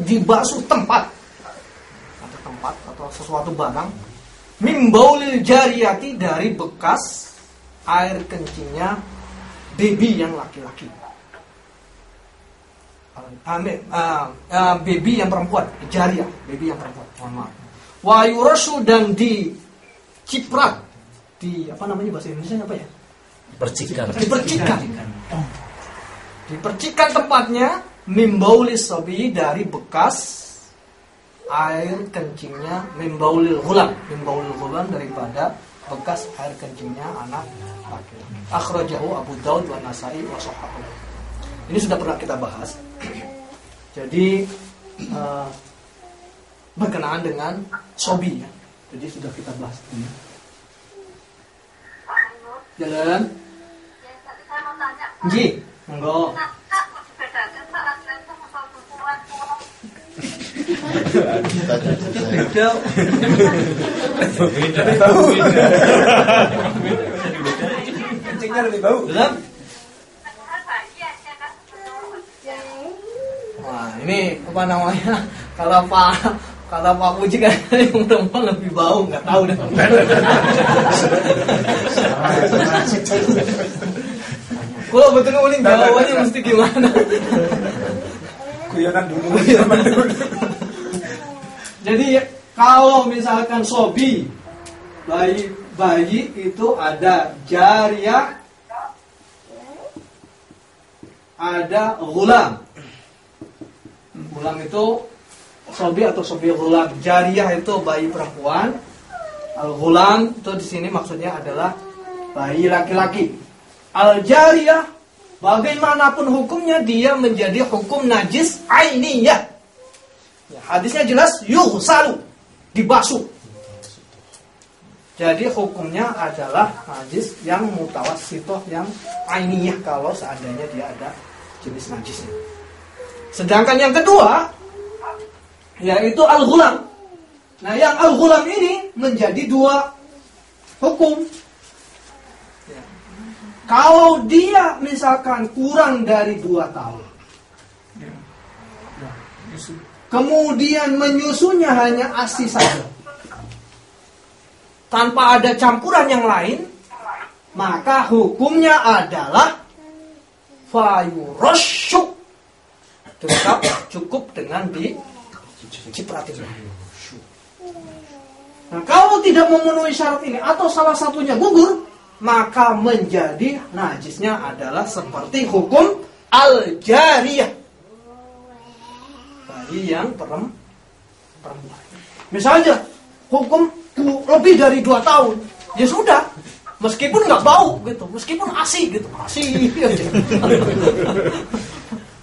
dibasuh tempat atau sesuatu barang, mimbaulil jariyati, dari bekas air kencingnya baby yang laki-laki, baby yang perempuan, jariyah, baby yang perempuan, mohon maaf. Wa yurashu, dan diciprat, di apa namanya bahasa Indonesia apa ya? Dipercikan tempatnya, mimbaulis sobi, dari bekas air kencingnya, mimbaulil ghulam daripada bekas air kencingnya anak laki-laki. Akhrajahu Abu Daud wa Nasa'i wa Shahahu. Ini sudah pernah kita bahas. Jadi berkenaan dengan sobi ya. Jadi sudah kita bahas ini. Jalan. Nggih, monggo. Beda. Kencingnya lebih bau. Belum? Wah, ini apa namanya? Kalau Pak Puji kan yang perempuan lebih bau, nggak tahu deh. Kalau betul uling jawabannya mesti gimana? Guyonan dulu. Jadi kalau misalkan sobi, bayi itu ada jariyah, ada ghulam. Ghulam itu sobi atau sobi ghulam. Jariyah itu bayi perempuan. Al-ghulam itu di sini maksudnya adalah bayi laki-laki. Al-jariyah, bagaimanapun hukumnya, dia menjadi hukum najis ainiyah. Ya, hadisnya jelas, yughsalu, dibasuh. Jadi hukumnya adalah najis yang mutawassithah, yang ainiyah, kalau seandainya dia ada jenis najisnya. Sedangkan yang kedua, yaitu al-ghulam. Nah, yang al-ghulam ini menjadi dua hukum. Ya. Kalau dia misalkan kurang dari 2 tahun, kemudian menyusunya hanya ASI saja, tanpa ada campuran yang lain, maka hukumnya adalah fayurasyu, tetap cukup dengan dicipratin. Nah, kalau tidak memenuhi syarat ini atau salah satunya gugur, maka menjadi najisnya adalah seperti hukum al-jariyah, bayi yang perempuan. Misalnya hukum lebih dari 2 tahun, ya sudah, meskipun nggak bau gitu, meskipun ASI gitu, ASI aja.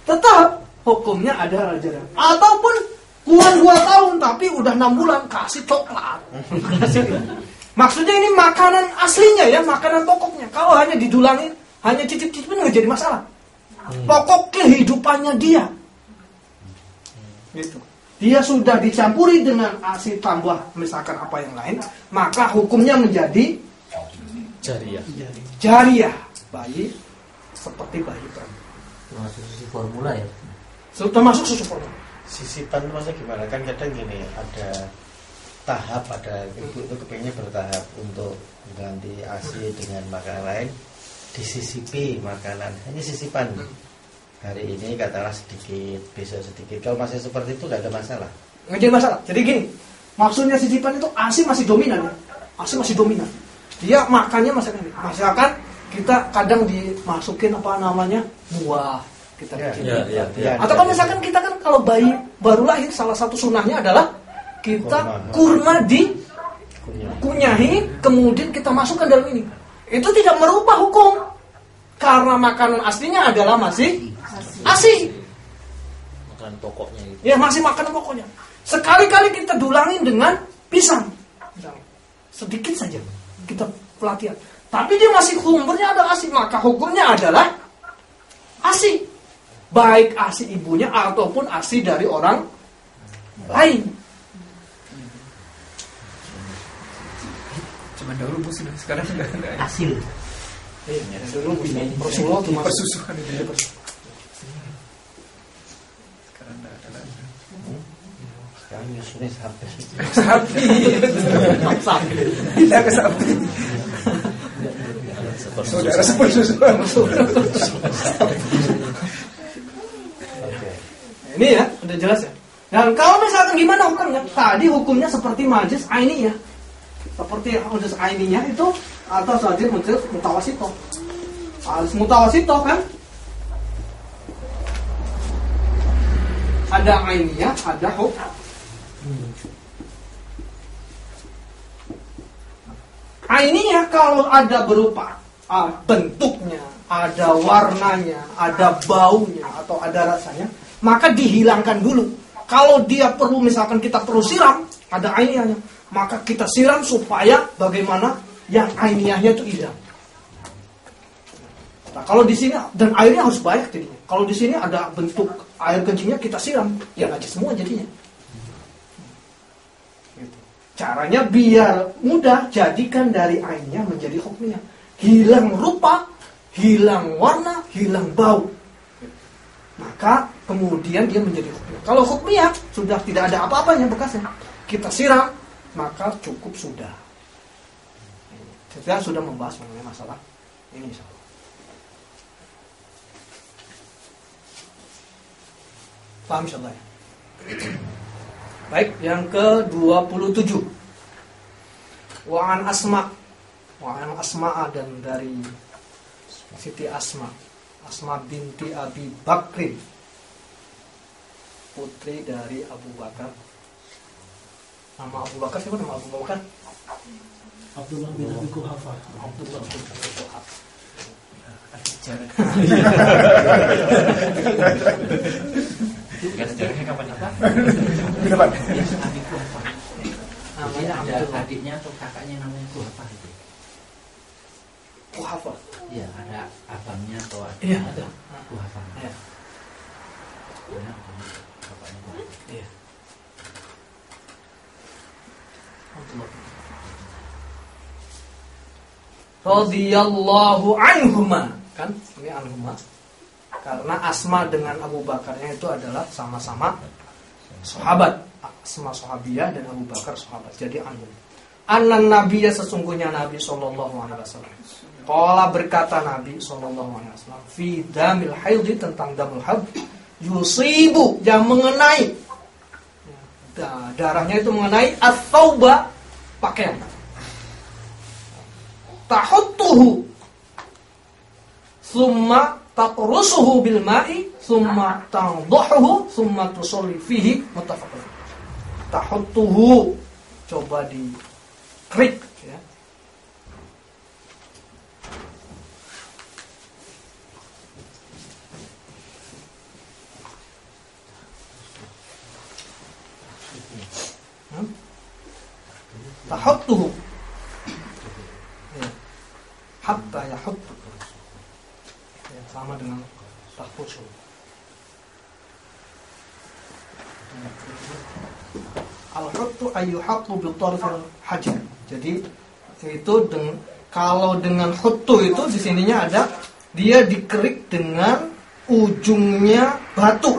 Tetap hukumnya ada al-jariyah. Ataupun kurang 2 tahun tapi udah 6 bulan kasih coklat. Maksudnya ini makanan aslinya ya, makanan pokoknya. Kalau hanya didulangin, hanya cicip-cicipin nggak jadi masalah. Pokok kehidupannya dia. Gitu. Dia sudah dicampuri dengan ASI tambah misalkan apa yang lain, maka hukumnya menjadi jariyah, bayi seperti bayi perempuan. Termasuk susu formula ya. Termasuk susu formula. Sisipan maksudnya gimana? Kan kadang gini, ada tahap, ada ibu itu kepingnya bertahap untuk mengganti ASI dengan makanan lain, disisipi makanan, hanya sisipan. Hari ini katakanlah sedikit, besok sedikit. Kalau masih seperti itu nggak ada masalah. Nggak jadi masalah. Jadi gini, maksudnya sisipan itu ASI masih dominan ya. ASI masih dominan. Dia makannya masakan ini. Misalkan kita kadang dimasukin apa namanya buah, kita bikin. Atau kan misalkan kita kan kalau bayi baru lahir, salah satu sunahnya adalah kita kurma kunyahi, kemudian kita masukkan dalam ini. Itu tidak merubah hukum, karena makanan aslinya adalah masih ASI. Makanan pokoknya gitu. Ya, masih makanan pokoknya. Sekali-kali kita dulangin dengan pisang, sedikit saja kita pelatihan, tapi dia masih sumbernya ada ASI, maka hukumnya adalah ASI, baik ASI ibunya ataupun ASI dari orang lain. Cuma dahulu musim, sekarang sudah ada Hasil. Dulu Rasulullah cuma persusuhan itu ya. Sekarang ada. nyusunnya sampai Sapi. Sapi. Kita ke sapi. Saudara seperti susu. Ini ya, udah jelas ya. Dan kalau misalkan gimana hukumnya? Tadi hukumnya seperti majlis ainiyah. Seperti majlis ainiyah itu atau majlis mutawasitoh. Majlis mutawasitoh kan ada ainiyah, ada hukum. Ainiyah kalau ada berupa bentuknya, ada warnanya, ada baunya atau ada rasanya, maka dihilangkan dulu. Kalau dia perlu, misalkan kita perlu siram, ada ainiyahnya, maka kita siram supaya bagaimana yang ainiyahnya itu hilang. Nah, kalau di sini dan airnya harus banyak jadinya. Kalau di sini ada bentuk air kencingnya kita siram, ya najis semua jadinya. Caranya biar mudah, jadikan dari ainnya menjadi hukmiyah. Hilang rupa, hilang warna, hilang bau. Maka kemudian dia menjadi hukmiyah. Kalau hukmiyah sudah tidak ada apa-apanya bekasnya, kita siram, maka cukup sudah. Kita sudah membahas mengenai masalah ini. Paham insyaallah ya? Baik, yang ke-27. Wa'an Asma. Wa'an Asma dan dari Siti Asma. Asma binti Abi Bakrin, putri dari Abu Bakar. Nama Abu Bakar siapa nama Abu Bakar? Abdullah bin Abi Quhafah. Abdullah bin Abi Quhafah. Bukan sejarahnya kapan apa? Depan. Abi Quhafah. Namanya ada adiknya atau kakaknya namanya Quhafah itu. Quhafah. Iya, ada abangnya atau Iya, adiknya. ada. Quhafah. Iya. Ya, bapaknya Quhafah. Iya. Radhiyallahu anhuma, kan? Ini anhuma. Karena Asma dengan Abu Bakarnya itu adalah sama-sama sahabat. Asma sahabiyah dan Abu Bakar sahabat. Jadi anhum. Anan nabiyya sesungguhnya Nabi sallallahu alaihi wasallam. Qala berkata Nabi sallallahu alaihi wasallam fi damil haidhi tentang damul haid yusibu yang mengenai darahnya itu mengenai at-tauba pakaian. Tahuttuhu summa taqrusuhu bil ma'i summa tandahuhu summa tusalli fihi muttafaqun. Tahuttuhu coba di krik ya. Tahuttuhu ya. Hatta yahuttu ya, sama dengan tahuttu. Al-huttu ayyuhattu bi tarfil hajar. Jadi itu kalau dengan huttu itu di sininya ada dia dikerik dengan ujungnya batu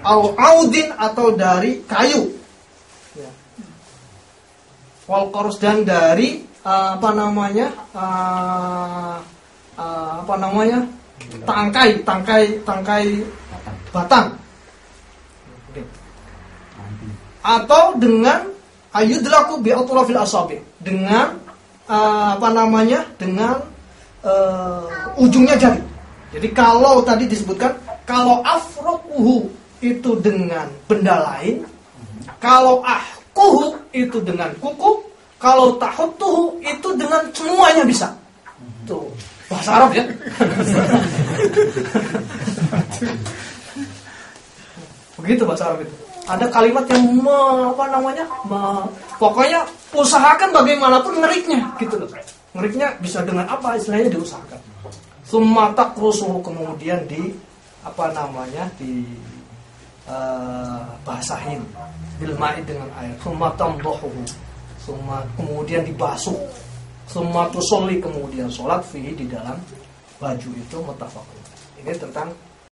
au audin atau dari kayu. Ya. Wal qarus dan dari tangkai batang. Atau dengan ayudlaku bi atrafil asabi, dengan dengan ujungnya jari. Jadi kalau tadi disebutkan kalau afrokuhu itu dengan benda lain, kalau ahkuhu itu dengan kuku, kalau tahuttuhu itu dengan semuanya bisa. Tuh bahasa Arab ya. Begitu bahasa Arab itu. Ada kalimat yang pokoknya usahakan bagaimanapun ngeriknya gitu loh. Ngeriknya bisa dengan apa istilahnya diusahakan. Summa taqrusuhu kemudian di basahin bil ma'i dengan air. Summa tamdahuhu. Summa kemudian dibasuh. Summa tusolli kemudian sholat fihi di dalam baju itu muttafaqun. Ini tentang